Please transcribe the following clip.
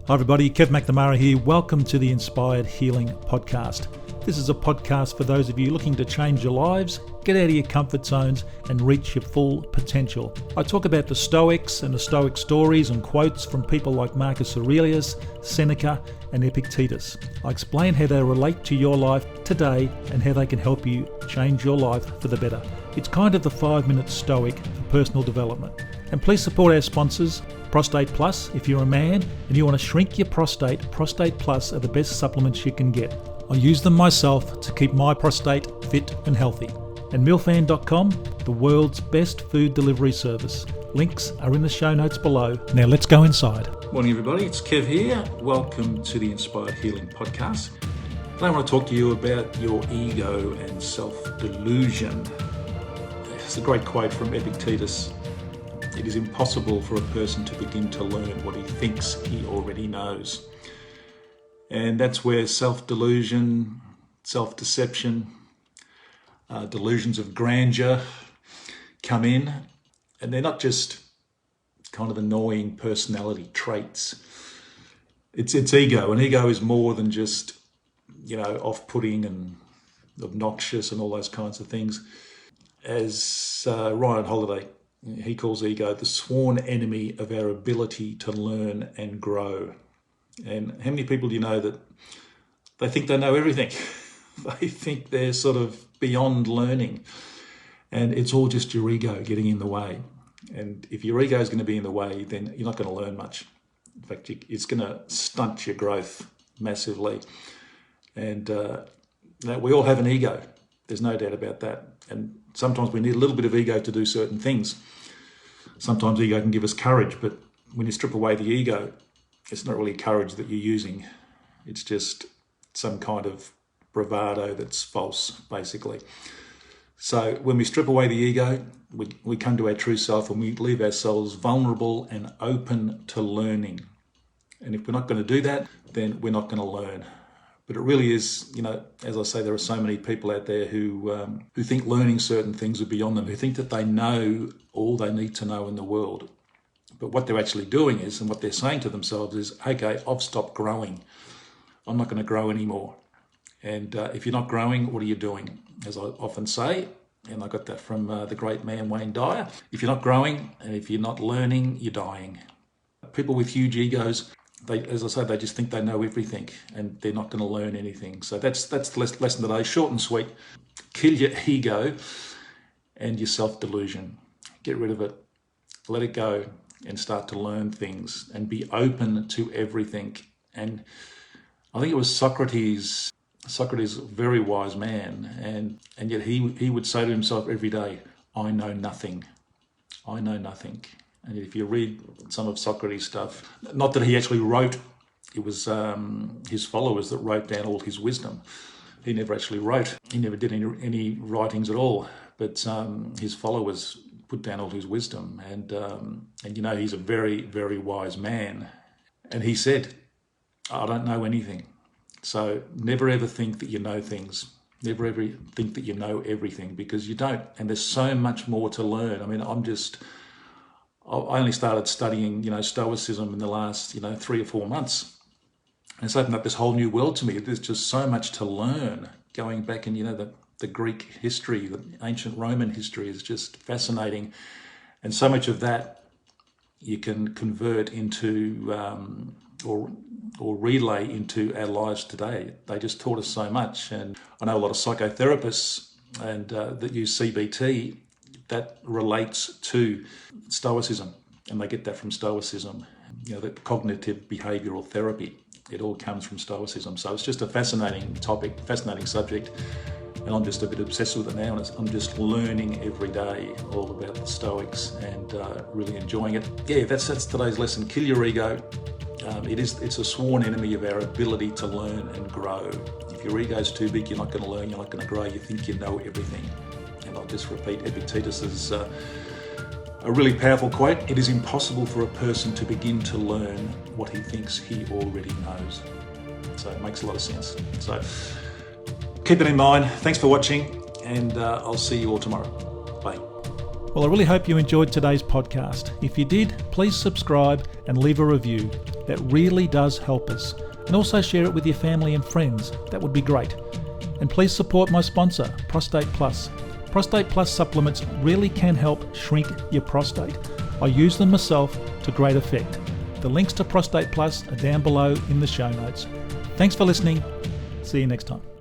Hi everybody, Kevin McNamara here. Welcome to the Inspired Healing Podcast. This is a podcast for those of you looking to change your lives, get out of your comfort zones and reach your full potential. I talk about the Stoics and the Stoic stories and quotes from people like Marcus Aurelius, Seneca and Epictetus. I explain how they relate to your life today and how they can help you change your life for the better. It's kind of the 5-minute Stoic for personal development. And please support our sponsors, Prostate Plus. If you're a man and you want to shrink your prostate, Prostate Plus are the best supplements you can get. I use them myself to keep my prostate fit and healthy. And milfan.com, the world's best food delivery service. Links are in the show notes below. Now let's go inside. Morning everybody, it's Kev here. Welcome to the Inspired Healing Podcast. Today I want to talk to you about your ego and self-delusion. It's a great quote from Epictetus. It is impossible for a person to begin to learn what he thinks he already knows. And that's where self-delusion, self-deception, delusions of grandeur come in. And they're not just kind of annoying personality traits. It's ego, and ego is more than just, off-putting and obnoxious and all those kinds of things. As Ryan Holiday, he calls ego the sworn enemy of our ability to learn and grow. And how many people do you know that they think they know everything? They think they're sort of beyond learning. And it's all just your ego getting in the way. And if your ego is going to be in the way, then you're not going to learn much. In fact, it's going to stunt your growth massively. And we all have an ego. There's no doubt about that. And sometimes we need a little bit of ego to do certain things. Sometimes ego can give us courage, but when you strip away the ego, it's not really courage that you're using. It's just some kind of bravado that's false, basically. So when we strip away the ego, we come to our true self and we leave ourselves vulnerable and open to learning. And if we're not going to do that, then we're not going to learn. But it really is, as I say, there are so many people out there who think learning certain things are beyond them, who think that they know all they need to know in the world. But what they're actually doing is, and what they're saying to themselves is, okay, I've stopped growing. I'm not going to grow anymore. And if you're not growing, what are you doing? As I often say, and I got that from the great man Wayne Dyer, if you're not growing and if you're not learning, you're dying. People with huge egos, they just think they know everything and they're not going to learn anything. So that's the lesson today, short and sweet. Kill your ego and your self-delusion. Get rid of it. Let it go and start to learn things and be open to everything. And I think it was Socrates, a very wise man, and yet he would say to himself every day, I know nothing. I know nothing. And if you read some of Socrates' stuff, not that he actually wrote, it was his followers that wrote down all his wisdom. He never actually wrote. He never did any writings at all. But his followers put down all his wisdom. And he's a very, very wise man. And he said, I don't know anything. So never ever think that you know things. Never ever think that you know everything, because you don't. And there's so much more to learn. I mean, I only started studying, Stoicism in the last, 3 or 4 months. And it's opened up this whole new world to me. There's just so much to learn. Going back in, the Greek history, the ancient Roman history is just fascinating. And so much of that you can convert into or relay into our lives today. They just taught us so much. And I know a lot of psychotherapists and that use CBT, that relates to Stoicism, and they get that from Stoicism. The cognitive behavioural therapy, it all comes from Stoicism. So it's just a fascinating topic, fascinating subject, and I'm just a bit obsessed with it now, and I'm just learning every day all about the Stoics and really enjoying it. Yeah, that's today's lesson. Kill your ego. It's a sworn enemy of our ability to learn and grow. If your ego's too big, you're not going to learn, you're not going to grow, you think you know everything. And I'll just repeat Epictetus's a really powerful quote. It is impossible for a person to begin to learn what he thinks he already knows. So it makes a lot of sense. So keep it in mind. Thanks for watching, and I'll see you all tomorrow. Bye. Well, I really hope you enjoyed today's podcast. If you did, please subscribe and leave a review. that really does help us. And also share it with your family and friends. That would be great. And please support my sponsor, Prostate Plus. Prostate Plus supplements really can help shrink your prostate. I use them myself to great effect. The links to Prostate Plus are down below in the show notes. Thanks for listening. See you next time.